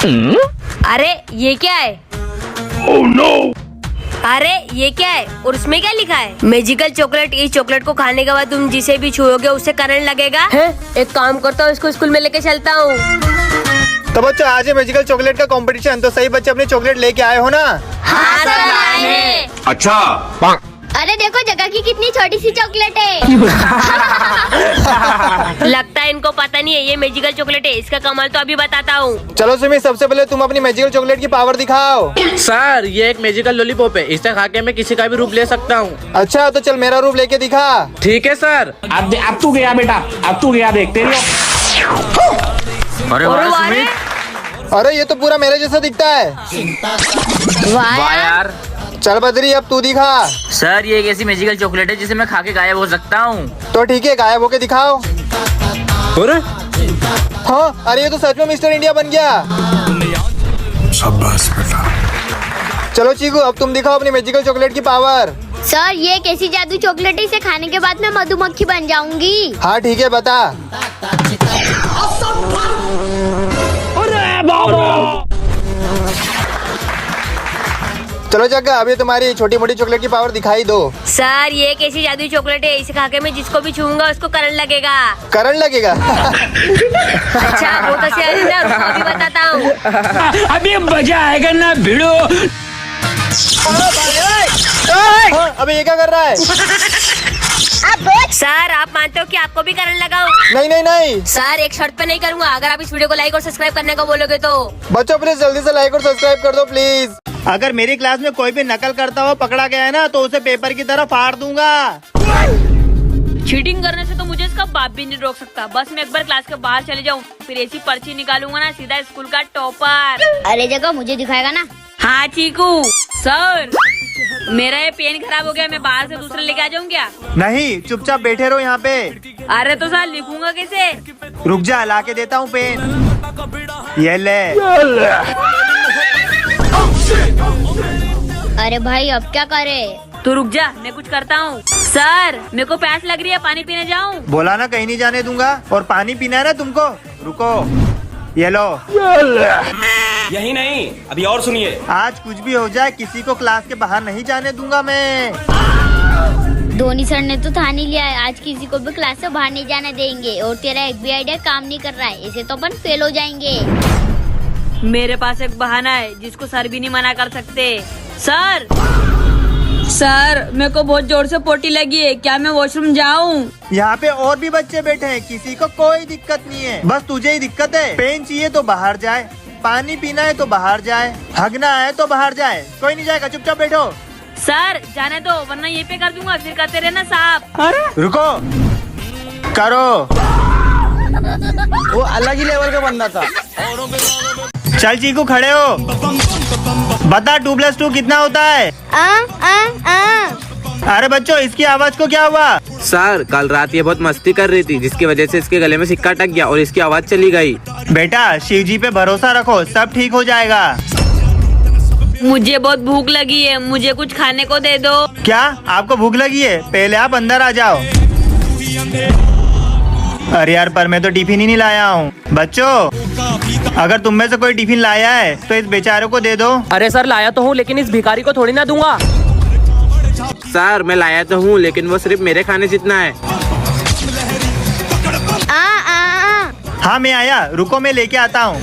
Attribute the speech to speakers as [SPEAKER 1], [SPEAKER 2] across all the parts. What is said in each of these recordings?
[SPEAKER 1] अरे ये क्या है?
[SPEAKER 2] Oh no!
[SPEAKER 1] अरे ये क्या है और उसमें क्या लिखा है? Magical chocolate. इस चॉकलेट को खाने के बाद तुम जिसे भी छुओगे उससे करंट लगेगा। है? एक काम करता हूँ, इसको स्कूल में लेके चलता हूँ।
[SPEAKER 3] तो बच्चों आज है मैजिकल चॉकलेट का कंपटीशन, तो सही बच्चे अपने चॉकलेट लेके आए हो ना?
[SPEAKER 1] हाँ सर आए हैं।
[SPEAKER 2] अच्छा।
[SPEAKER 4] अरे देखो जगह की कितनी छोटी सी चॉकलेट है।
[SPEAKER 1] लगता है इनको पता नहीं है ये मैजिकल चॉकलेट है। इसका कमाल तो अभी बताता हूँ।
[SPEAKER 3] चलो सुमित, सबसे पहले तुम अपनी मैजिकल चॉकलेट की पावर दिखाओ।
[SPEAKER 5] सर ये एक मैजिकल लॉलीपॉप है, इसे खा के मैं किसी का भी रूप ले सकता हूँ।
[SPEAKER 3] अच्छा तो चल मेरा रूप लेके दिखा।
[SPEAKER 5] ठीक है सर।
[SPEAKER 2] अब तू गया बेटा, अब तू गया, देख तेरी।
[SPEAKER 5] अरे
[SPEAKER 1] और वाह,
[SPEAKER 3] अरे ये तो पूरा मेरे जैसा दिखता है।
[SPEAKER 5] वाह यार।
[SPEAKER 3] चल बद्री अब तू दिखा।
[SPEAKER 5] सर ये एक ऐसी मैजिकल चॉकलेट है जिसे मैं खा के गायब हो सकता हूँ।
[SPEAKER 3] तो ठीक है, गायब होके दिखाओ।
[SPEAKER 5] अरे
[SPEAKER 3] हाँ, अरे ये तो सच में मिस्टर इंडिया बन गया।
[SPEAKER 2] शाबाश बेटा।
[SPEAKER 3] चलो चीकू अब तुम दिखाओ अपनी मैजिकल चॉकलेट की पावर।
[SPEAKER 4] सर ये एक ऐसी जादू चॉकलेट है, इसे खाने के बाद मैं मधुमक्खी बन जाऊंगी।
[SPEAKER 3] हाँ ठीक है, बता। चलो जग्गा अभी तुम्हारी छोटी मोटी चॉकलेट की पावर दिखाई दो।
[SPEAKER 1] सर ये एक ऐसी जादुई चॉकलेट है, इसे खा के मैं जिसको भी छूऊंगा उसको करंट लगेगा।
[SPEAKER 3] करंट लगेगा?
[SPEAKER 1] अच्छा बहुत अच्छी है ना, रुको अभी बताता हूँ।
[SPEAKER 2] अभी मजा आएगा ना भिड़ो।
[SPEAKER 3] हाँ, अबे ये क्या कर रहा है?
[SPEAKER 1] सर आप मानते हो कि आपको भी करंट लगाऊं?
[SPEAKER 3] नहीं नहीं नहीं
[SPEAKER 1] सर एक शर्त पे नहीं करूंगा, अगर आप इस वीडियो को लाइक और सब्सक्राइब करने को बोलोगे तो।
[SPEAKER 3] बच्चों प्लीज जल्दी से लाइक और सब्सक्राइब कर दो प्लीज। अगर मेरी क्लास में कोई भी नकल करता हुआ पकड़ा गया है ना तो उसे पेपर की तरह फाड़ दूंगा।
[SPEAKER 1] चीटिंग करने से तो मुझे इसका बाप भी नहीं रोक सकता। बस मैं एक बार क्लास के बाहर चले जाऊँ, फिर ऐसी पर्ची निकालूंगा ना, सीधा स्कूल का टॉपर।
[SPEAKER 4] अरे जगह मुझे दिखाएगा ना?
[SPEAKER 1] हाँ चीकू। सर मेरा ये पेन खराब हो गया, मैं बाहर से दूसरा लेके आ जाऊँ क्या?
[SPEAKER 3] नहीं, चुपचाप बैठे रहो यहाँ पे।
[SPEAKER 1] अरे तो सर लिखूंगा कैसे?
[SPEAKER 3] रुक जा, ला के देता हूँ पेन। ये ले।
[SPEAKER 4] अरे भाई अब क्या करे?
[SPEAKER 1] तो रुक जा, मैं कुछ करता हूँ। सर मेरे को प्यास लग रही है, पानी पीने जाऊँ?
[SPEAKER 3] बोला ना कहीं नहीं जाने दूंगा। और पानी पीना है ना तुमको? रुको, ये लो।
[SPEAKER 6] यही नहीं, अभी और सुनिए।
[SPEAKER 3] आज कुछ भी हो जाए किसी को क्लास के बाहर नहीं जाने दूंगा मैं।
[SPEAKER 4] धोनी सर ने तो ठान ही लिया है, आज किसी को भी क्लास से बाहर नहीं जाने देंगे। और तेरा एक भी आइडिया काम नहीं कर रहा है, इसे तो अपन फेल हो जाएंगे।
[SPEAKER 1] मेरे पास एक बहाना है जिसको सर भी नहीं मना कर सकते। सर मेरे को बहुत जोर से पोटी लगी है, क्या मैं वॉशरूम जाऊँ?
[SPEAKER 3] यहाँ पे और भी बच्चे बैठे हैं, किसी को कोई दिक्कत नहीं है, बस तुझे ही दिक्कत है। पेन चाहिए तो बाहर जाए, पानी पीना है तो बाहर जाए, हगना है तो बाहर जाए, कोई नहीं जाएगा, चुपचाप बैठो।
[SPEAKER 1] सर जाने दो वरना ये पे कर दूंगा, फिर करते रहना साहब।
[SPEAKER 3] रुको, करो।
[SPEAKER 5] वो अलग ही लेवल का बंदा था।
[SPEAKER 3] चल चीकू खड़े हो, बता 2+2 कितना होता है? अरे बच्चों इसकी आवाज को क्या हुआ?
[SPEAKER 5] सर कल रात ये बहुत मस्ती कर रही थी, जिसकी वजह से इसके गले में सिक्का अटक गया और इसकी आवाज चली गई।
[SPEAKER 3] बेटा शिव जी पे भरोसा रखो, सब ठीक हो जाएगा।
[SPEAKER 1] मुझे बहुत भूख लगी है, मुझे कुछ खाने को दे दो।
[SPEAKER 3] क्या आपको भूख लगी है? पहले आप अंदर आ जाओ। अरे यार पर मैं तो टिफिन ही नहीं लाया हूँ। बच्चों अगर तुम में से कोई टिफिन लाया है तो इस बेचारे को दे दो।
[SPEAKER 7] अरे सर लाया तो हूँ, लेकिन इस भिखारी को थोड़ी ना दूंगा।
[SPEAKER 5] सर मैं लाया तो हूँ, लेकिन वो सिर्फ मेरे खाने जितना है।
[SPEAKER 3] हाँ मैं आया, रुको मैं लेके आता हूँ।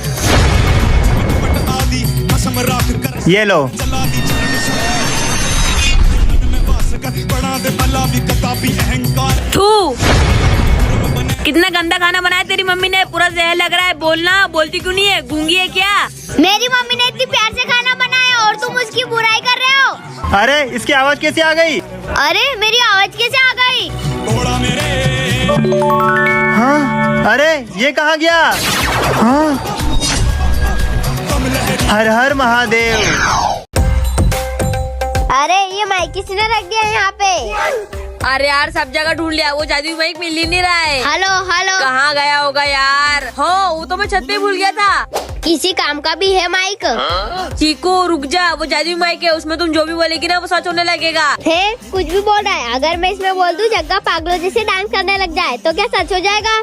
[SPEAKER 3] ये लो।
[SPEAKER 1] थू, कितना गंदा खाना बनाया तेरी मम्मी ने, पूरा जहर लग रहा है। बोलना, बोलती क्यों नहीं है? गूंगी है क्या?
[SPEAKER 4] मेरी मम्मी ने इतनी प्यार से खाना बनाया और तुम उसकी बुराई कर रहे हो।
[SPEAKER 3] अरे इसकी आवाज कैसे आ गई?
[SPEAKER 4] अरे मेरी आवाज कैसे आ गई?
[SPEAKER 3] हाँ, अरे ये कहाँ गया? हाँ, हर हर महादेव।
[SPEAKER 4] अरे ये माइक किसने रख दिया यहाँ पे?
[SPEAKER 1] अरे यार सब जगह ढूंढ लिया, वो जादुई माइक मिल ही नहीं रहा है।
[SPEAKER 4] हेलो हेलो,
[SPEAKER 1] कहाँ गया होगा यार? हो वो तो मैं छत पे भूल गया था।
[SPEAKER 4] किसी काम का भी है माइक?
[SPEAKER 1] चीकू रुक जा, वो जादुई माइक है, उसमें तुम जो भी बोलेगी ना वो सच होने लगेगा।
[SPEAKER 4] है कुछ भी बोल रहा है। अगर मैं इसमें बोल दूं जग्गा पागलों जैसे डांस करने लग जाए तो क्या सच हो जाएगा?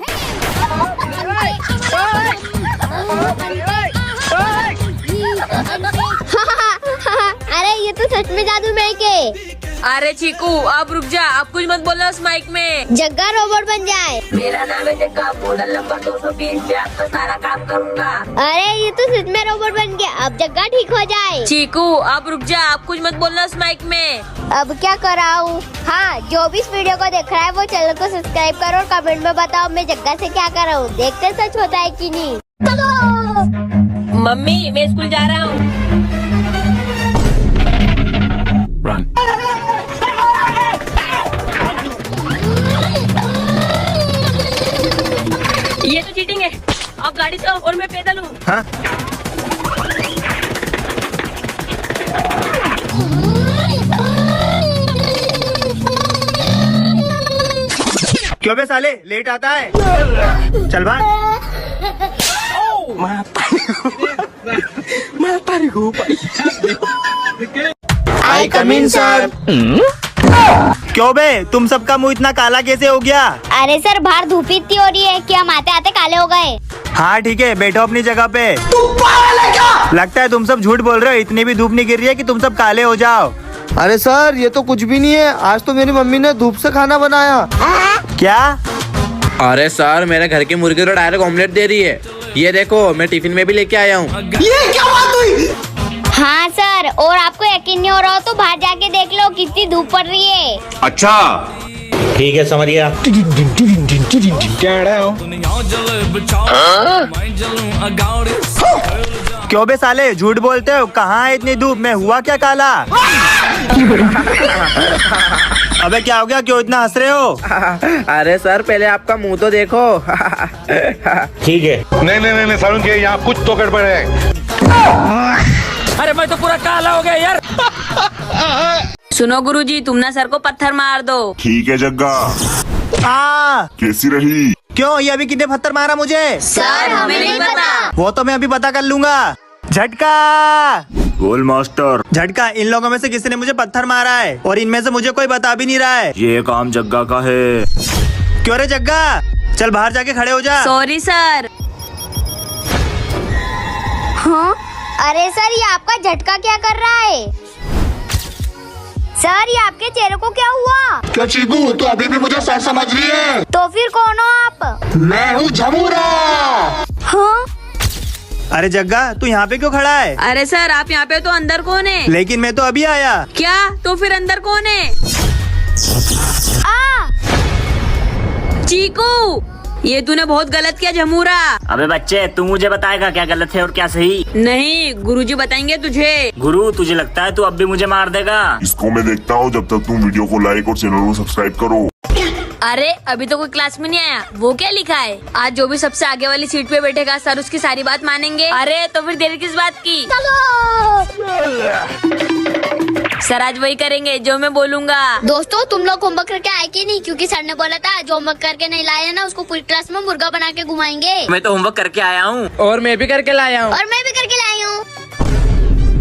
[SPEAKER 4] सच में जादू माइक है।
[SPEAKER 1] अरे चीकू अब रुक जा, अब कुछ मत बोलना उस माइक में।
[SPEAKER 4] जग्गा रोबोट बन जाए।
[SPEAKER 1] मेरा नाम है जग्गा, मॉडल नंबर 220 पे आपका सारा काम करूँगा।
[SPEAKER 4] अरे ये तो सच में रोबोट बन गया, अब जग्गा ठीक हो जाए।
[SPEAKER 1] चीकू अब रुक जा, अब कुछ मत बोलना उस माइक में।
[SPEAKER 4] अब क्या कराऊं? हाँ, जो भी इस वीडियो को देख रहा है वो चैनल को सब्सक्राइब करो और कमेंट में बताओ मैं जग्गा से क्या कराऊं। देखते सच होता है कि नहीं।
[SPEAKER 1] मम्मी मैं स्कूल जा रहा हूँ। ये तो चीटिंग है। आप गाड़ी से और मैं पैदल हूँ।
[SPEAKER 3] हाँ? क्यों बे साले लेट आता है? चल भाग। आई कम इन सर। क्यों बे तुम सबका मुंह इतना काला कैसे हो गया?
[SPEAKER 4] अरे सर बाहर धूप इतनी हो रही है कि हम आते आते काले हो गए।
[SPEAKER 3] हाँ ठीक है, बैठो अपनी जगह पे। लगता है तुम सब झूठ बोल रहे हो, इतनी भी धूप नहीं गिर रही है कि तुम सब काले हो जाओ।
[SPEAKER 8] अरे सर ये तो कुछ भी नहीं है, आज तो मेरी मम्मी ने धूप से खाना बनाया।
[SPEAKER 3] क्या?
[SPEAKER 5] अरे सर मेरे घर की मुर्गी तो डायरेक्ट ऑमलेट दे रही है। ये देखो मैं टिफिन में भी लेके आया हूँ।
[SPEAKER 8] ये क्या बात हुई?
[SPEAKER 4] हाँ सर, और आपको यकीन नहीं हो रहा हो तो बाहर जाके देख लो कितनी धूप पड़ रही है।
[SPEAKER 2] अच्छा ठीक है समझ गया।
[SPEAKER 3] क्यों बे साले झूठ बोलते हो? कहाँ है इतनी धूप में? हुआ क्या काला? अबे क्या हो गया, क्यों इतना हंस रहे हो?
[SPEAKER 5] अरे सर पहले आपका मुंह तो देखो।
[SPEAKER 2] ठीक है। नहीं सारुण के यहाँ कुछ तो गड़बड़ है।
[SPEAKER 7] अरे मैं तो पूरा काला हो गया यार।
[SPEAKER 1] सुनो गुरुजी, तुम ना सर को पत्थर मार दो।
[SPEAKER 9] ठीक है जग्गा। कैसी रही?
[SPEAKER 3] क्यों ये अभी कितने पत्थर मारा मुझे?
[SPEAKER 1] सर हमें नहीं पता।
[SPEAKER 3] वो तो मैं अभी पता कर लूंगा। झटका
[SPEAKER 9] गोल मास्टर।
[SPEAKER 3] झटका, इन लोगों में से किसी ने मुझे पत्थर मारा है और इनमें से मुझे कोई बता भी नहीं रहा है।
[SPEAKER 9] ये काम जग्गा का है।
[SPEAKER 3] क्यों रे जग्गा, चल बाहर जाके खड़े हो जा।
[SPEAKER 1] Sorry sir.
[SPEAKER 4] हाँ? अरे सर ये आपका झटका क्या कर रहा है? सर ये आपके चेहरे को क्या हुआ?
[SPEAKER 8] क्या चीकू तो अभी भी मुझे सर समझ रही है?
[SPEAKER 4] तो फिर कौन हो आप?
[SPEAKER 8] मैं हूँ झमूरा।
[SPEAKER 4] हाँ?
[SPEAKER 3] अरे जग्गा तू यहाँ पे क्यों खड़ा है?
[SPEAKER 1] अरे सर आप यहाँ पे, तो अंदर कौन है?
[SPEAKER 3] लेकिन मैं तो अभी आया।
[SPEAKER 1] क्या? तो फिर अंदर कौन है? चीकू ये तूने बहुत गलत किया झमूरा।
[SPEAKER 10] अबे बच्चे तू मुझे बताएगा क्या गलत है और क्या सही?
[SPEAKER 1] नहीं गुरुजी बताएंगे तुझे।
[SPEAKER 10] गुरु तुझे लगता है तू अब भी मुझे मार देगा?
[SPEAKER 9] इसको मैं देखता हूँ जब तक तुम वीडियो को लाइक और चैनल को सब्सक्राइब करो।
[SPEAKER 1] अरे अभी तो कोई क्लास में नहीं आया, वो क्या लिखा है? आज जो भी सबसे आगे वाली सीट पे बैठेगा सर उसकी सारी बात मानेंगे। अरे तो फिर देर किस बात की? सर आज वही करेंगे जो मैं बोलूँगा।
[SPEAKER 4] दोस्तों तुम लोग होमवर्क करके आए कि नहीं? क्योंकि सर ने बोला था जो होमवर्क करके नहीं लाए ना उसको पूरी क्लास में मुर्गा बना के घुमाएंगे।
[SPEAKER 10] मैं तो होमवर्क करके आया हूँ।
[SPEAKER 5] और मैं भी करके लाया हूँ।
[SPEAKER 4] और मैं भी करके लाई हूँ।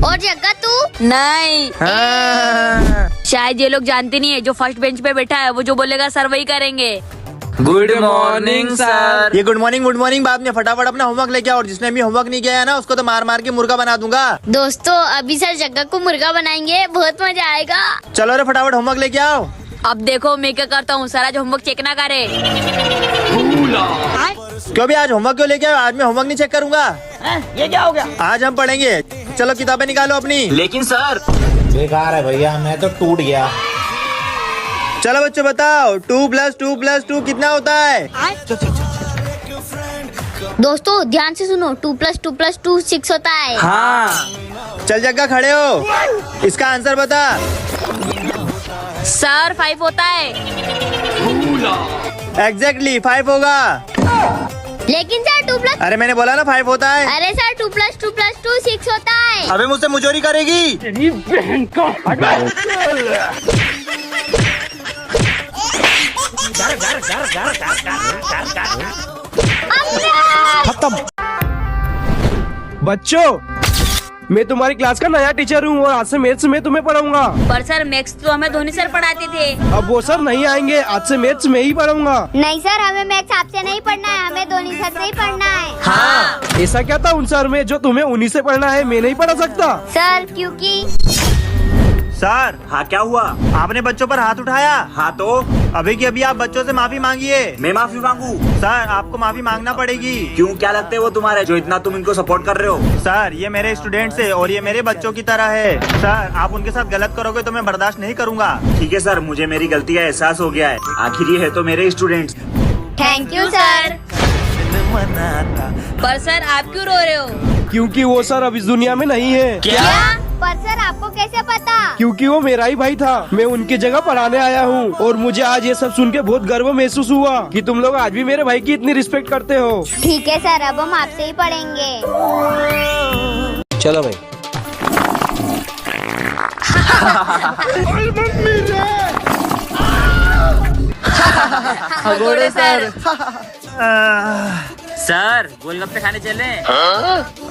[SPEAKER 4] और जग्गा तू?
[SPEAKER 1] नहीं। शायद ये लोग जानते नहीं है, जो फर्स्ट बेंच पे बैठा है वो जो बोलेगा सर वही करेंगे।
[SPEAKER 5] Good morning sir.
[SPEAKER 3] ये गुड मॉर्निंग बाद में फटाफट अपना होमवर्क लेके आओ, और जिसने भी होमवर्क नहीं किया है ना उसको तो मार मार के मुर्गा बना दूंगा।
[SPEAKER 4] दोस्तों अभी सर जग्गा को मुर्गा बनाएंगे, बहुत मजा आएगा।
[SPEAKER 3] चलो रे फटाफट होमवर्क लेके आओ।
[SPEAKER 1] अब देखो मैं क्या करता हूँ, सर आज होमवर्क चेक ना करे।
[SPEAKER 3] क्यों भी आज होमवर्क क्यों लेके आओ? आज मैं होमवर्क नहीं चेक करूंगा।
[SPEAKER 10] ये क्या हो गया?
[SPEAKER 3] आज हम पढ़ेंगे। चलो किताबें निकालो अपनी।
[SPEAKER 10] लेकिन सर
[SPEAKER 2] बेकार है भैया, मैं तो टूट गया।
[SPEAKER 3] चलो बच्चों बताओ 2 + 2 + 2 कितना होता है?
[SPEAKER 4] दोस्तों ध्यान से सुनो, 2 + 2 + 2 6 होता है।
[SPEAKER 3] हाँ चल जग्गा खड़े हो, इसका आंसर बता।
[SPEAKER 1] सर 5 होता है।
[SPEAKER 3] एग्जैक्टली 5 होगा।
[SPEAKER 4] लेकिन सर 2 +
[SPEAKER 3] अरे मैंने बोला ना 5 होता है।
[SPEAKER 4] अरे सर 2 + 2 + 2 6 होता है।
[SPEAKER 3] अबे मुझसे मुजोरी करेगी।
[SPEAKER 8] खत्म। बच्चों मैं तुम्हारी क्लास का नया टीचर हूँ और आज से मैथ्स में तुम्हें पढ़ाऊंगा।
[SPEAKER 1] पर सर मैथ्स तो हमें धोनी सर पढ़ाते थे।
[SPEAKER 8] अब वो सर नहीं आएंगे, आज से मैथ्स में ही पढ़ाऊंगा।
[SPEAKER 4] नहीं सर हमें मैथ्स आपसे नहीं पढ़ना है, हमें धोनी सर से ही पढ़ना है।
[SPEAKER 1] हाँ।
[SPEAKER 8] ऐसा क्या था उन सर में जो तुम्हें उन्हीं से पढ़ना है, मैं नहीं पढ़ा सकता?
[SPEAKER 4] सर क्योंकि
[SPEAKER 3] सर,
[SPEAKER 10] हाँ क्या हुआ?
[SPEAKER 3] आपने बच्चों पर हाथ उठाया।
[SPEAKER 10] हाँ तो
[SPEAKER 3] अभी की अभी आप बच्चों से माफी मांगिए।
[SPEAKER 10] मैं माफी मांगू?
[SPEAKER 3] सर, आपको माफी मांगना पड़ेगी।
[SPEAKER 10] क्यों, क्या लगते हैं वो तुम्हारे जो इतना तुम इनको सपोर्ट कर रहे हो?
[SPEAKER 3] सर, ये मेरे स्टूडेंट्स है और ये मेरे बच्चों की तरह है। सर, आप उनके साथ गलत करोगे तो मैं बर्दाश्त नहीं करूंगा।
[SPEAKER 10] ठीक है सर, मुझे मेरी गलती का एहसास हो गया है। आखिर ये है तो मेरे स्टूडेंट्स।
[SPEAKER 4] Thank you sir.
[SPEAKER 1] पर सर आप क्यों रो रहे हो?
[SPEAKER 7] क्योंकि वो सर अब इस दुनिया में नहीं है।
[SPEAKER 4] क्या? पर सर आपको कैसे पता?
[SPEAKER 7] क्योंकि वो मेरा ही भाई था। मैं उनकी जगह पढ़ाने आया हूँ और मुझे आज ये सब सुन के बहुत गर्व महसूस हुआ कि तुम लोग आज भी मेरे भाई की इतनी रिस्पेक्ट करते हो।
[SPEAKER 4] ठीक है सर, अब हम आपसे ही पढ़ेंगे।
[SPEAKER 7] चलो भाई।
[SPEAKER 1] घोड़े सर।
[SPEAKER 10] सर, गोलगप्पे खाने चले?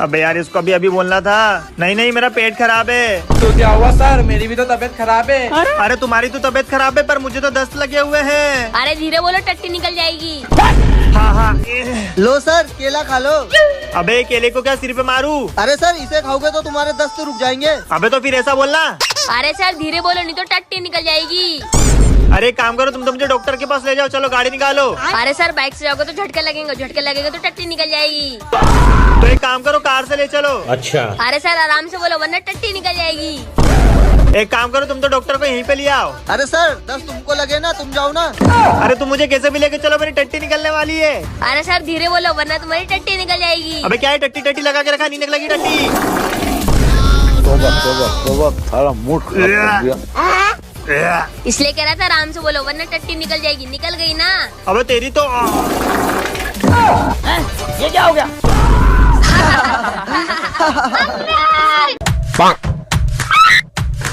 [SPEAKER 3] अबे यार, इसको अभी अभी बोलना था। नहीं, मेरा पेट खराब है।
[SPEAKER 7] तो क्या हुआ सर? मेरी भी तो तबीयत खराब है।
[SPEAKER 3] अरे तुम्हारी तो तबीयत खराब है, पर मुझे तो दस्त लगे हुए हैं।
[SPEAKER 1] अरे धीरे बोलो, टट्टी निकल जाएगी।
[SPEAKER 3] हाँ।
[SPEAKER 8] लो सर, केला खा लो।
[SPEAKER 3] अबे केले को क्या सिर पे मारू?
[SPEAKER 8] अरे सर, इसे खाओगे तो तुम्हारे दस्त रुक जाएंगे।
[SPEAKER 3] अबे तो फिर ऐसा बोलना।
[SPEAKER 1] अरे सर धीरे बोलो, नहीं तो टट्टी निकल जाएगी।
[SPEAKER 3] अरे एक काम करो, तुम तो मुझे डॉक्टर के पास ले जाओ। चलो गाड़ी निकालो।
[SPEAKER 1] अरे सर बाइक से जाओगे तो झटका लगेगा तो टट्टी निकल जाएगी।
[SPEAKER 3] तो एक काम करो, कार से ले चलो।
[SPEAKER 2] अच्छा।
[SPEAKER 1] अरे सर आराम से बोलो वरना टट्टी निकल जाएगी।
[SPEAKER 3] एक काम करो, तुम तो डॉक्टर को यहीं पे ले आओ।
[SPEAKER 8] अरे सर, दस्त तुमको लगे ना, तुम जाओ ना।
[SPEAKER 3] अरे तुम मुझे कैसे भी लेके चलो, मेरी टट्टी निकलने वाली है।
[SPEAKER 1] अरे सर धीरे बोलो वरना तुम्हारी टट्टी निकल जाएगी।
[SPEAKER 3] अबे क्या है, टट्टी लगा के रखा, नहीं निकलेगी टट्टी।
[SPEAKER 1] इसलिए कह रहा था आराम से बोलो वरना टट्टी निकल जाएगी। निकल गई ना।
[SPEAKER 3] अबे तेरी तो
[SPEAKER 10] ये क्या हो गया?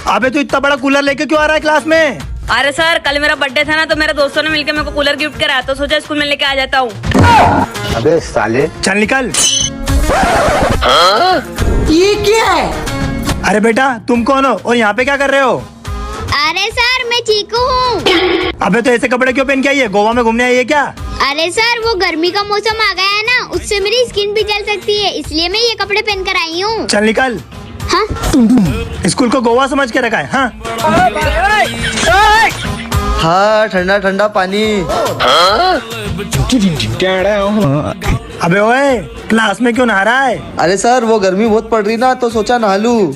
[SPEAKER 3] अबे तू इतना बड़ा कूलर लेके क्यों आ रहा है क्लास में?
[SPEAKER 1] अरे सर कल मेरा बर्थडे था ना, तो मेरे दोस्तों ने मिलकर मेरे को कूलर गिफ्ट करा, तो सोचा स्कूल में लेके आ जाता हूँ।
[SPEAKER 2] अबे साले,
[SPEAKER 3] चल निकल।
[SPEAKER 8] ये क्या है?
[SPEAKER 3] अरे बेटा, तुम कौन हो और यहाँ पे क्या कर रहे हो?
[SPEAKER 4] अरे सर, मैं चीकू हूँ।
[SPEAKER 3] अबे तो ऐसे कपड़े क्यों पहन के आई है? गोवा में घूमने आई है क्या?
[SPEAKER 4] अरे सर, वो गर्मी का मौसम आ गया है ना, उससे मेरी स्किन भी जल सकती है, इसलिए मैं ये कपड़े पहन कर आई हूँ।
[SPEAKER 3] चल निकल।
[SPEAKER 4] हाँ?
[SPEAKER 3] स्कूल को गोवा समझ के रखा है? हाँ
[SPEAKER 8] हाँ, ठंडा ठंडा पानी।
[SPEAKER 3] अबे ओए, क्लास में क्यों नहा रहा है?
[SPEAKER 8] अरे सर, वो गर्मी बहुत पड़ रही ना, तो सोचा नहा लूं।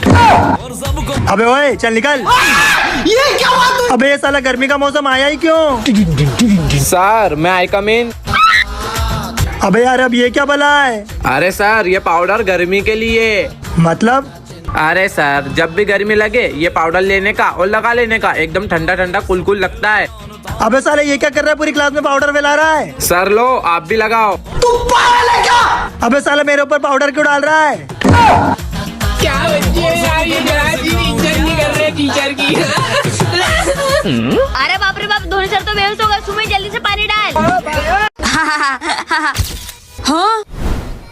[SPEAKER 3] अबे ओए, चल निकल।
[SPEAKER 8] ये क्या बात?
[SPEAKER 3] अबे ये साला गर्मी का मौसम आया ही क्यों?
[SPEAKER 5] सर मैं आई कम इन।
[SPEAKER 3] अबे यार, अब ये क्या बला है?
[SPEAKER 5] अरे सर ये पाउडर गर्मी के लिए।
[SPEAKER 3] मतलब?
[SPEAKER 5] अरे सर जब भी गर्मी लगे ये पाउडर लेने का और लगा लेने का, एकदम ठंडा ठंडा कुल लगता है।
[SPEAKER 3] अबे साले ये क्या कर रहा है, पूरी क्लास में पाउडर फैला रहा है।
[SPEAKER 5] सर लो आप भी लगाओ।
[SPEAKER 8] तुम पागल है क्या?
[SPEAKER 3] अबे साले मेरे ऊपर पाउडर क्यों डाल रहा है?
[SPEAKER 7] क्या टीचर की।
[SPEAKER 1] अरे बाप रे बाप, धोनी सर तो बेहोश होगा। सुमित जल्दी से पानी डाल। हाँ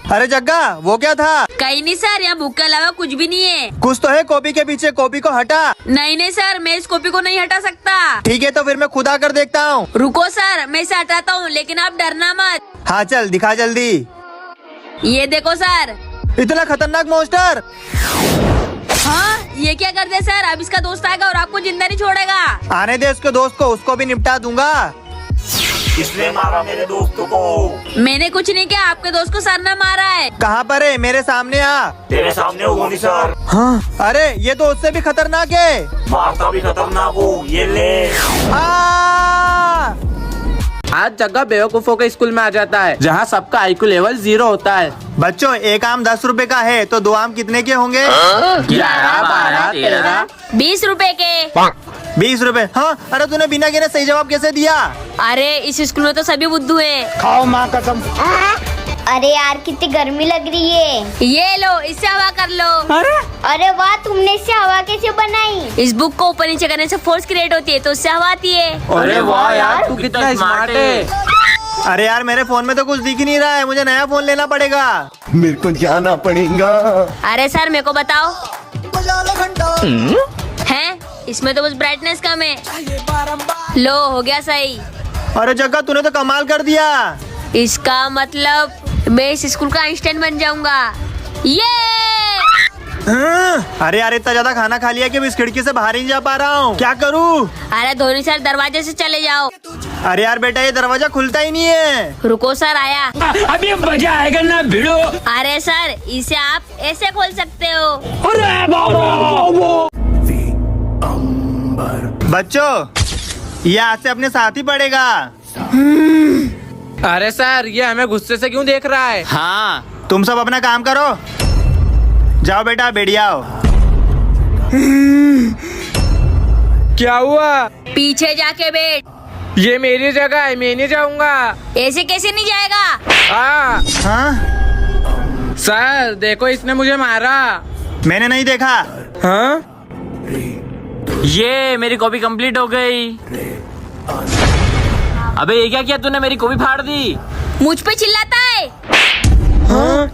[SPEAKER 3] अरे जग्गा, वो क्या था?
[SPEAKER 1] कहीं नहीं सर, यहाँ बुक के अलावा कुछ भी नहीं है।
[SPEAKER 3] कुछ तो है कॉपी के पीछे, कॉपी को हटा।
[SPEAKER 1] नहीं सर, मैं इस कॉपी को नहीं हटा सकता।
[SPEAKER 3] ठीक है, तो फिर मैं खुद आकर देखता हूँ।
[SPEAKER 1] रुको सर, मैं इसे हटाता हूँ, लेकिन आप डरना मत।
[SPEAKER 3] हाँ चल, दिखा जल्दी।
[SPEAKER 1] ये देखो सर।
[SPEAKER 3] इतना खतरनाक मॉन्स्टर?
[SPEAKER 1] हाँ ये क्या कर दे सर, अब इसका दोस्त आएगा और आपको जिंदा नहीं छोड़ेगा।
[SPEAKER 3] आने दे उसके दोस्त को, उसको भी निपटा दूंगा।
[SPEAKER 10] किसने मारा मेरे दोस्तों को?
[SPEAKER 1] मैंने कुछ नहीं किया, आपके दोस्त को सर ने मारा है।
[SPEAKER 3] कहाँ पर है? मेरे सामने आ।
[SPEAKER 10] तेरे सामने हो गोनी सर।
[SPEAKER 3] हाँ? अरे ये तो उससे भी खतरनाक है।
[SPEAKER 10] मारता भी खतरनाक हो, ये ले।
[SPEAKER 5] आज जगह बेवकूफों के स्कूल में आ जाता है, जहाँ सबका IQ लेवल 0 होता है।
[SPEAKER 3] बच्चों, एक आम 10 रुपए का है, तो 2 आम कितने के होंगे?
[SPEAKER 5] 11, 12, 13,
[SPEAKER 1] 20 रुपए के।
[SPEAKER 3] 20 रुपए? हाँ? अरे तूने बिना गिने सही जवाब कैसे दिया?
[SPEAKER 1] अरे इस स्कूल में तो सभी बुद्धू हैं।
[SPEAKER 3] खाओ माँ कसम।
[SPEAKER 4] अरे यार, कितनी गर्मी लग रही है।
[SPEAKER 1] ये लो, इससे हवा कर लो।
[SPEAKER 4] अरे वाह, तुमने इससे हवा कैसे बनाई?
[SPEAKER 1] इस बुक को ऊपर नीचे करने से फोर्स क्रिएट होती है, तो उससे हवा आती है।
[SPEAKER 5] अरे वाह यार, तू कितना स्मार्ट है।
[SPEAKER 3] अरे यार, मेरे फोन में तो कुछ दिख ही नहीं रहा है, मुझे नया फोन लेना पड़ेगा।
[SPEAKER 8] मेरे को जाना पड़ेगा।
[SPEAKER 1] अरे सर मेरे को बताओ। हैं? इसमें तो बस ब्राइटनेस कम है। लो हो गया सही।
[SPEAKER 3] अरे जग्गा, तूने तो कमाल कर दिया।
[SPEAKER 1] इसका मतलब मैं इस स्कूल का आइंस्टाइन बन जाऊंगा। ये
[SPEAKER 3] अरे यार इतना ज्यादा खाना खा लिया कि मैं इस खिड़की से बाहर ही नहीं जा पा रहा हूँ, क्या करूँ?
[SPEAKER 1] अरे धोनी सर दरवाजे से चले जाओ।
[SPEAKER 3] अरे यार बेटा ये दरवाजा खुलता ही नहीं है।
[SPEAKER 1] रुको सर आया।
[SPEAKER 6] अभी मजा आएगा ना भिड़ो।
[SPEAKER 1] अरे सर इसे आप ऐसे खोल सकते हो।
[SPEAKER 3] बच्चों ये आज से अपने साथ ही पड़ेगा।
[SPEAKER 5] अरे सर ये हमें गुस्से से क्यों देख रहा है?
[SPEAKER 3] हाँ तुम सब अपना काम करो, जाओ बेटा बढ़िया हो।
[SPEAKER 5] क्या हुआ?
[SPEAKER 1] पीछे जाके बैठ।
[SPEAKER 5] ये मेरी जगह है, मैं नहीं जाऊंगा।
[SPEAKER 1] ऐसे कैसे नहीं जाएगा?
[SPEAKER 3] हाँ
[SPEAKER 5] सर देखो इसने मुझे मारा।
[SPEAKER 3] मैंने नहीं देखा।
[SPEAKER 5] हाँ
[SPEAKER 6] ये मेरी कॉपी कंप्लीट हो गई। अबे ये क्या किया तूने, मेरी कॉपी फाड़ दी।
[SPEAKER 1] मुझ पे चिल्लाता है।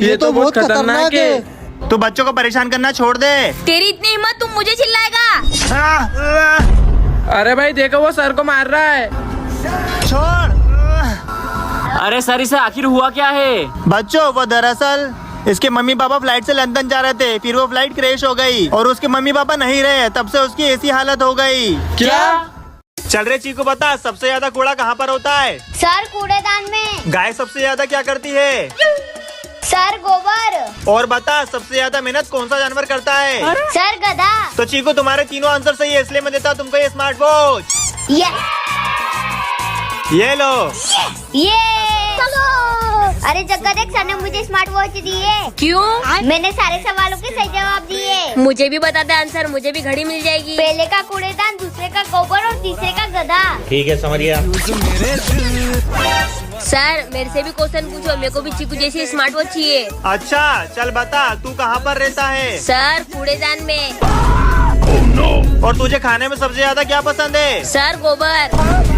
[SPEAKER 8] ये तो बहुत खतरनाक है।
[SPEAKER 3] तू बच्चों को परेशान करना छोड़ दे।
[SPEAKER 1] तेरी इतनी हिम्मत तुम मुझे चिल्लाएगा?
[SPEAKER 5] अरे भाई देखो वो सर को मार रहा है।
[SPEAKER 3] छोड़।
[SPEAKER 6] अरे सर इसे आखिर हुआ क्या है?
[SPEAKER 3] बच्चों वो दरअसल इसके मम्मी पापा फ्लाइट से लंदन जा रहे थे, फिर वो फ्लाइट क्रैश हो गई और उसके मम्मी पापा नहीं रहे, तब से उसकी ऐसी हालत हो गई।
[SPEAKER 5] क्या?
[SPEAKER 3] चल रहे चीकू बता सबसे ज्यादा कूड़ा कहाँ पर होता है?
[SPEAKER 4] सर कूड़ेदान में।
[SPEAKER 3] गाय सबसे ज्यादा क्या करती है?
[SPEAKER 4] सर गोबर।
[SPEAKER 3] और बता सबसे ज्यादा मेहनत कौन सा जानवर करता है?
[SPEAKER 4] सर गधा।
[SPEAKER 3] तो चीकू तुम्हारे तीनों आंसर सही है, इसलिए मैं देता हूँ तुमको ये स्मार्ट वॉच। ये लो।
[SPEAKER 4] अरे जग्गा देख सर ने मुझे स्मार्ट वॉच दी है।
[SPEAKER 1] क्यों?
[SPEAKER 4] मैंने सारे सवालों के सही जवाब दिए।
[SPEAKER 1] मुझे भी बता दे आंसर, मुझे भी घड़ी मिल जाएगी।
[SPEAKER 4] पहले का कूड़ेदान, दूसरे का गोबर और तीसरे का गधा।
[SPEAKER 2] ठीक है समझ गया।
[SPEAKER 1] सर मेरे से भी क्वेश्चन पूछो, मेरे को भी चीकू जैसी स्मार्ट वॉच चाहिए।
[SPEAKER 3] अच्छा चल बता तू कहाँ पर रहता है?
[SPEAKER 1] सर कूड़ेदान में।
[SPEAKER 3] और तुझे खाने में सबसे ज्यादा क्या पसंद है?
[SPEAKER 1] सर गोबर।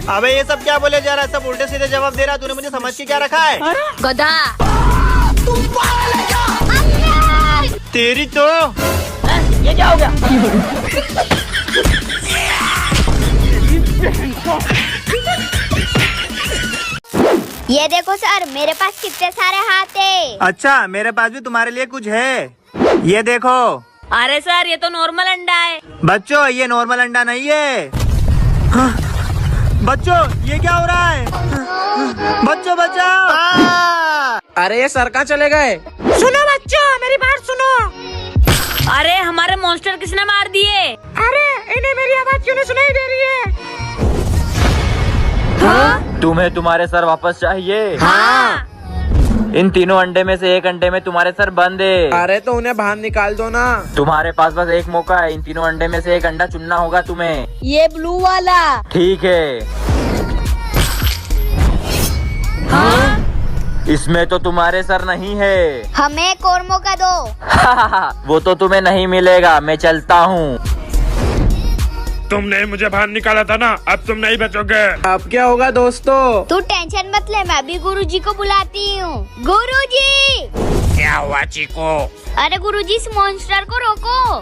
[SPEAKER 3] अबे ये सब क्या बोले जा रहा है, सब उल्टे सीधे जवाब दे रहा है। तूने मुझे समझ के क्या रखा है?
[SPEAKER 1] गधा।
[SPEAKER 3] तेरी तो
[SPEAKER 1] ये क्या हो गया?
[SPEAKER 4] ये देखो सर मेरे पास कितने सारे हाथ है।
[SPEAKER 3] अच्छा मेरे पास भी तुम्हारे लिए कुछ है, ये देखो।
[SPEAKER 1] अरे सर ये तो नॉर्मल अंडा है।
[SPEAKER 3] बच्चों ये नॉर्मल अंडा नहीं है। हाँ, बच्चों ये क्या हो रहा है? बच्चों बचाओ।
[SPEAKER 5] अरे ये सर कहाँ चले गए?
[SPEAKER 1] सुनो बच्चों मेरी बात सुनो। अरे हमारे मॉन्स्टर किसने मार दिए? अरे इन्हें मेरी आवाज क्यों नहीं सुनाई दे रही है? हाँ?
[SPEAKER 6] तुम्हें तुम्हारे सर वापस चाहिए?
[SPEAKER 1] हाँ।
[SPEAKER 6] इन तीनों अंडे में से एक अंडे में तुम्हारे सर बंद है।
[SPEAKER 5] अरे तो उन्हें बाहर निकाल दो ना।
[SPEAKER 6] तुम्हारे पास बस एक मौका है, इन तीनों अंडे में से एक अंडा चुनना होगा तुम्हें।
[SPEAKER 1] ये ब्लू वाला।
[SPEAKER 6] ठीक है।
[SPEAKER 1] हाँ?
[SPEAKER 6] इसमें तो तुम्हारे सर नहीं है।
[SPEAKER 4] हमें एक और मौका दो।
[SPEAKER 6] वो तो तुम्हें नहीं मिलेगा, मैं चलता हूँ।
[SPEAKER 2] तुमने मुझे बाहर निकाला था ना, अब तुम नहीं बचोगे।
[SPEAKER 5] अब क्या होगा दोस्तों?
[SPEAKER 4] तू टेंशन मत ले, मैं अभी गुरुजी को बुलाती हूँ। गुरुजी।
[SPEAKER 2] क्या हुआ चीकू?
[SPEAKER 4] अरे गुरुजी इस मॉन्स्टर को रोको।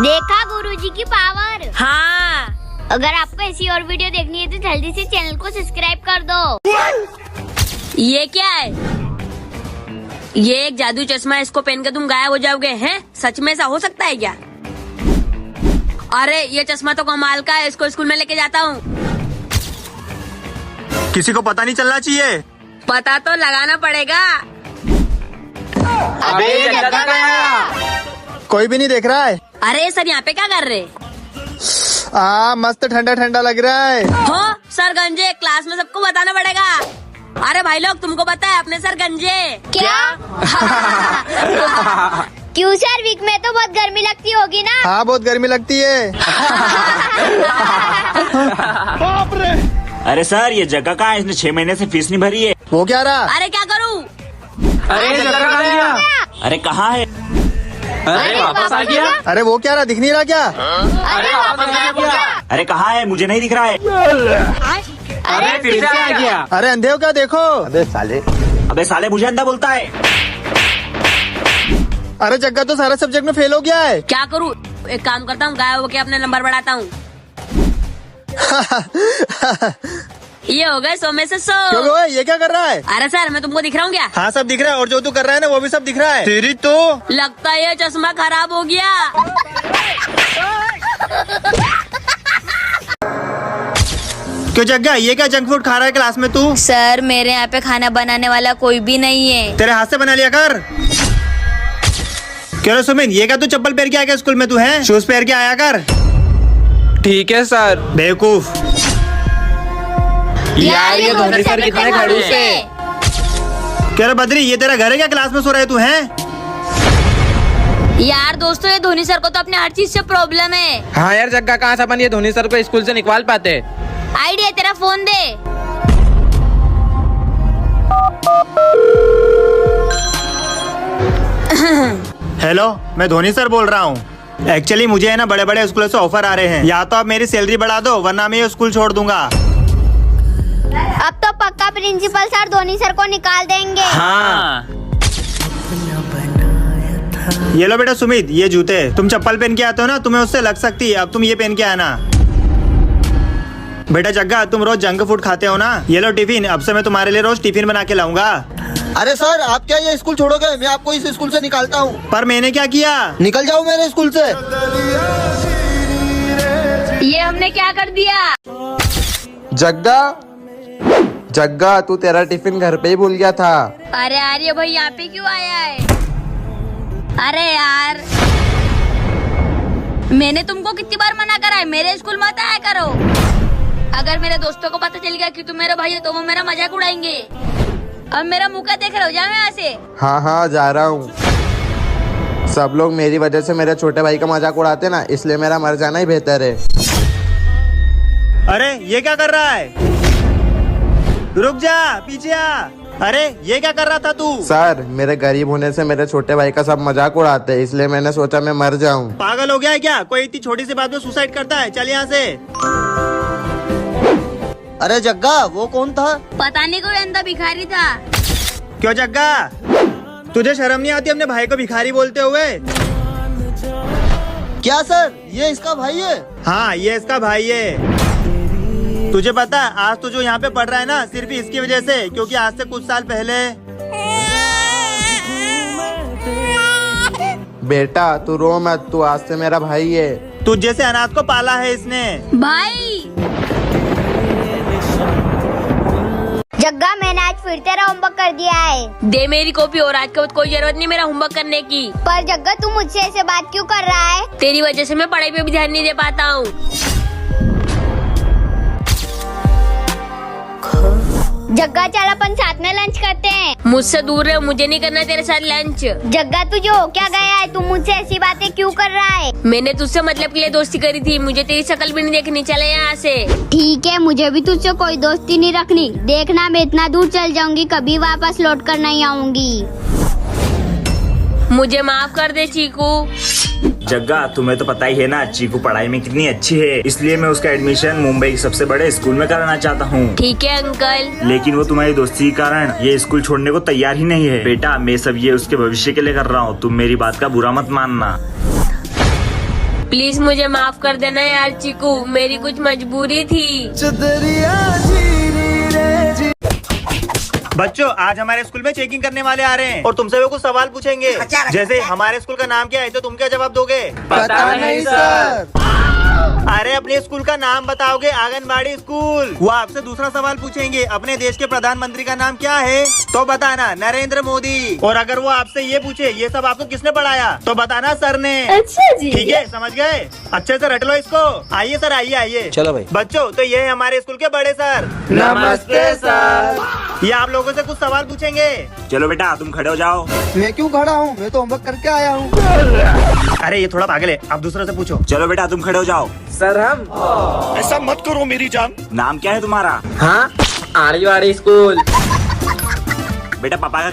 [SPEAKER 4] देखा गुरुजी की पावर।
[SPEAKER 1] हाँ।
[SPEAKER 4] अगर आपको ऐसी और वीडियो देखनी है तो जल्दी से चैनल को सब्सक्राइब कर दो।
[SPEAKER 1] ये क्या है? ये एक जादू चश्मा है, इसको पहन के तुम गायब हो जाओगे हैं? सच में ऐसा हो सकता है क्या? अरे ये चश्मा तो कमाल का है, इसको स्कूल में लेके जाता हूँ।
[SPEAKER 3] किसी को पता नहीं चलना चाहिए।
[SPEAKER 1] पता तो लगाना पड़ेगा।
[SPEAKER 5] अबे ये जगह कहाँ है?
[SPEAKER 8] कोई भी नहीं देख रहा है।
[SPEAKER 1] अरे सर यहाँ पे क्या कर रहे?
[SPEAKER 8] मस्त ठंडा ठंडा लग रहा है।
[SPEAKER 1] हो सर गंजे, क्लास में सबको बताना पड़ेगा। अरे भाई लोग तुमको पता है अपने सर गंजे।
[SPEAKER 4] क्या? क्यों सर, वीक में तो बहुत गर्मी लगती होगी ना?
[SPEAKER 8] हाँ बहुत गर्मी लगती है।
[SPEAKER 10] अरे सर ये जगह कहाँ है? इसने 6 महीने से फीस नहीं भरी है।
[SPEAKER 8] वो क्या रहा?
[SPEAKER 1] अरे क्या करूँ?
[SPEAKER 5] अरे ये जगह कहाँ गया?
[SPEAKER 10] अरे कहाँ है?
[SPEAKER 5] अरे वापस आ गया।
[SPEAKER 8] अरे वो क्या रहा, दिख नहीं रहा क्या?
[SPEAKER 5] अरे वापस आ गया।
[SPEAKER 10] अरे कहाँ है? मुझे नहीं दिख रहा है।
[SPEAKER 5] अरे फिर से आ गया।
[SPEAKER 8] अरे अंधे हो क्या? देखो।
[SPEAKER 10] अबे साले मुझे अंधा बोलता है।
[SPEAKER 8] अरे जग्गा तो सारा सब्जेक्ट में फेल हो गया है।
[SPEAKER 1] क्या करूँ? एक काम करता हूँ, गायब होके अपने नंबर बढ़ाता हूँ। ये हो गए 100 में से 100।
[SPEAKER 3] क्यों बे, ये क्या कर रहा है?
[SPEAKER 1] अरे सर मैं तुमको दिख रहा हूँ क्या?
[SPEAKER 3] हाँ सब दिख रहा है, और जो तू कर रहा है ना वो भी सब दिख रहा है। तेरी तो
[SPEAKER 1] लगता है ये चश्मा खराब हो गया।
[SPEAKER 3] क्यों जग्गा, ये क्या जंक फूड खा रहा है क्लास में तू?
[SPEAKER 1] सर मेरे यहाँ पे खाना बनाने वाला कोई भी नहीं है।
[SPEAKER 3] तेरे हाथ से बना लिया कर। क्यों रे सुमित, ये क्या तू चप्पल पहन के आ गया स्कूल में? तू है शूज पहन के आया कर।
[SPEAKER 7] ठीक है सर।
[SPEAKER 3] बेवकूफ।
[SPEAKER 5] यार ये धोनी सर कितने खड़ूस है।
[SPEAKER 3] क्यों रे बद्री, ये तेरा घर है क्या? क्लास में सो रहे तू है?
[SPEAKER 1] यार दोस्तों ये धोनी सर को तो अपने हर चीज से प्रॉब्लम है।
[SPEAKER 5] हाँ यार जग्गा, कहाँ से अपन ये धोनी सर को स्कूल से निकाल पाते।
[SPEAKER 1] आइडिया, तेरा फोन दे।
[SPEAKER 3] हेलो, मैं धोनी सर बोल रहा हूँ। एक्चुअली मुझे है ना बड़े बड़े स्कूलों से ऑफर आ रहे हैं, या तो आप मेरी सैलरी बढ़ा दो वरना मैं ये स्कूल छोड़ दूंगा।
[SPEAKER 4] अब तो पक्का प्रिंसिपल सर धोनी सर को निकाल देंगे।
[SPEAKER 10] हाँ।
[SPEAKER 3] ये लो बेटा सुमित, ये जूते तुम चप्पल पहन के आते हो ना, तुम्हें उससे लग सकती है, अब तुम ये पहन के आना। बेटा जग्गा, तुम रोज जंक फूड खाते हो ना, ये लो टिफिन, अब से मैं तुम्हारे लिए रोज टिफिन बना के लाऊंगा।
[SPEAKER 8] अरे सर, आप क्या ये स्कूल छोड़ोगे? मैं आपको इस स्कूल से निकालता हूँ।
[SPEAKER 3] पर मैंने क्या किया?
[SPEAKER 8] निकल जाओ मेरे स्कूल से।
[SPEAKER 1] ये हमने क्या कर दिया?
[SPEAKER 5] जग्गा, जग्गा तू तेरा टिफिन घर पे ही भूल गया था।
[SPEAKER 1] अरे आर्य भाई यहाँ पे क्यों आया है? अरे यार मैंने तुमको कितनी बार मना करा है, मेरे स्कूल मत आया करो। अगर मेरे दोस्तों को पता चल गया कि तुम मेरा भाई है तो वो मेरा मजाक उड़ाएंगे। अब मेरा मुंह का देख रहे हो, जाओ यहाँ से।
[SPEAKER 5] हाँ हाँ जा रहा हूँ। सब लोग मेरी वजह से मेरे छोटे भाई का मजाक उड़ाते ना, इसलिए मेरा मर जाना ही बेहतर है।
[SPEAKER 3] अरे ये क्या कर रहा है? रुक जा, पीछे आ। अरे ये क्या कर रहा था तू?
[SPEAKER 5] सर मेरे गरीब होने से मेरे छोटे भाई का सब मजाक उड़ाते हैं, इसलिए मैंने सोचा मैं मर जाऊं।
[SPEAKER 3] पागल हो गया है क्या? कोई इतनी छोटी सी बात में सुसाइड करता है? चल यहाँ से।
[SPEAKER 8] अरे जग्गा, वो कौन था?
[SPEAKER 1] पता नहीं कोई अंधा भिखारी था।
[SPEAKER 3] क्यों जग्गा, तुझे शर्म नहीं आती अपने भाई को भिखारी बोलते हुए?
[SPEAKER 8] क्या सर, ये इसका भाई है?
[SPEAKER 3] हाँ ये इसका भाई है। तुझे पता है आज तो जो यहाँ पे पढ़ रहा है ना, सिर्फ इसकी वजह से, क्योंकि आज से कुछ साल पहले।
[SPEAKER 5] बेटा तू रो मत, तू आज से मेरा भाई है।
[SPEAKER 3] तुझ जैसे अनाथ को पाला है इसने।
[SPEAKER 1] भाई
[SPEAKER 4] जग्गा, मैंने आज फिर तेरा होमवर्क कर दिया है।
[SPEAKER 1] दे मेरी कॉपी, और आज के बाद कोई जरूरत नहीं मेरा होमवर्क करने की।
[SPEAKER 4] पर जग्गा तू मुझसे ऐसे बात क्यों कर रहा है?
[SPEAKER 1] तेरी वजह से मैं पढ़ाई पे भी ध्यान नहीं दे पाता हूँ।
[SPEAKER 4] जग्गा चल अपन साथ में लंच करते हैं।
[SPEAKER 1] मुझसे दूर रहे, मुझे नहीं करना तेरे साथ लंच।
[SPEAKER 4] जग्गा तुझे हो क्या गया है? तू मुझसे ऐसी बातें क्यों कर रहा है?
[SPEAKER 1] मैंने तुझसे मतलब के लिए दोस्ती करी थी, मुझे तेरी शक्ल भी नहीं देखनी। चले यहाँ से।
[SPEAKER 4] ठीक है, मुझे भी तुझसे कोई दोस्ती नहीं रखनी। देखना मैं इतना दूर चल जाऊंगी, कभी वापस लौट कर नहीं आऊंगी।
[SPEAKER 1] मुझे माफ कर दे चीकू।
[SPEAKER 10] जग्गा, तुम्हें तो पता ही है ना चीकू पढ़ाई में कितनी अच्छी है, इसलिए मैं उसका एडमिशन मुंबई के सबसे बड़े स्कूल में कराना चाहता हूँ।
[SPEAKER 1] ठीक है अंकल।
[SPEAKER 10] लेकिन वो तुम्हारी दोस्ती के कारण ये स्कूल छोड़ने को तैयार ही नहीं है। बेटा मैं सब ये उसके भविष्य के लिए कर रहा हूँ, तुम मेरी बात का बुरा मत मानना।
[SPEAKER 1] प्लीज मुझे माफ कर देना यार चीकू, मेरी कुछ मजबूरी थी।
[SPEAKER 3] बच्चों आज हमारे स्कूल में चेकिंग करने वाले आ रहे हैं और तुमसे वो कुछ सवाल पूछेंगे। जैसे हमारे स्कूल का नाम क्या है, तो तुम क्या जवाब दोगे?
[SPEAKER 8] पता नहीं सर।
[SPEAKER 3] अरे अपने स्कूल का नाम बताओगे, आंगनबाड़ी स्कूल। वो आपसे दूसरा सवाल पूछेंगे, अपने देश के प्रधानमंत्री का नाम क्या है, तो बताना नरेंद्र मोदी। और अगर वो आपसे ये पूछे ये सब आपको किसने पढ़ाया, तो बताना सर ने।
[SPEAKER 1] अच्छा जी।
[SPEAKER 3] ठीक है, समझ गए? अच्छे से रट लो इसको। आइए सर, आइए आइए।
[SPEAKER 5] चलो भाई।
[SPEAKER 3] बच्चों तो ये है हमारे स्कूल के बड़े सर।
[SPEAKER 5] नमस्ते सर।
[SPEAKER 3] ये आप लोगों से कुछ सवाल पूछेंगे।
[SPEAKER 10] चलो बेटा तुम खड़े हो जाओ।
[SPEAKER 8] मैं क्यों खड़ा हूँ? मैं तो होमवर्क करके आया हूँ।
[SPEAKER 3] अरे ये थोड़ा पागल है, आप दूसरे से पूछो।
[SPEAKER 10] चलो बेटा तुम खड़े हो जाओ।
[SPEAKER 5] सर हम
[SPEAKER 2] ऐसा मत करो मेरी जान।
[SPEAKER 10] नाम क्या है तुम्हारा?
[SPEAKER 5] हाँ आर्यवाड़ी स्कूल।
[SPEAKER 10] बेटा पापा का